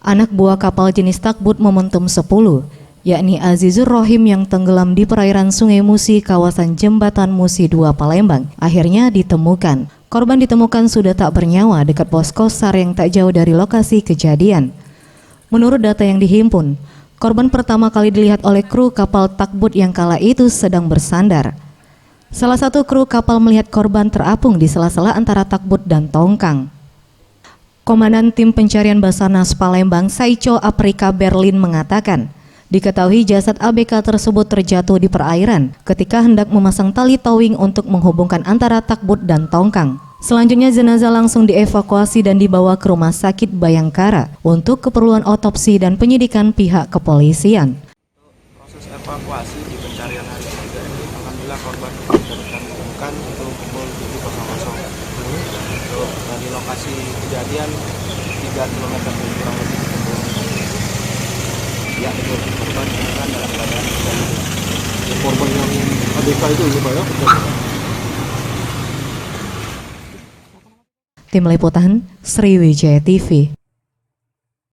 anak buah kapal jenis Takbut Momentum 10, yakni Azizur Rohim yang tenggelam di perairan Sungai Musi, kawasan Jembatan Musi 2 Palembang, akhirnya ditemukan. Korban ditemukan sudah tak bernyawa dekat posko SAR yang tak jauh dari lokasi kejadian. Menurut data yang dihimpun, korban pertama kali dilihat oleh kru kapal Takbut yang kala itu sedang bersandar. Salah satu kru kapal melihat korban terapung di sela-sela antara Takbut dan tongkang. Komandan Tim Pencarian Basarnas Palembang, Saico Aprika Berlin mengatakan, diketahui jasad ABK tersebut terjatuh di perairan ketika hendak memasang tali towing untuk menghubungkan antara Takbut dan tongkang. Selanjutnya jenazah langsung dievakuasi dan dibawa ke Rumah Sakit Bayangkara untuk keperluan otopsi dan penyidikan pihak kepolisian. Proses evakuasi di pencarian hari ketiga ini, alhamdulillah korban sudah kami temukan itu pukul 7.00. Untuk dari lokasi kejadian 3 km kurang lebih. Ya itu korban ditemukan dalam keadaan kejadian. Korban yang ABK itu Pak ya? Tim Liputan Sriwijaya TV.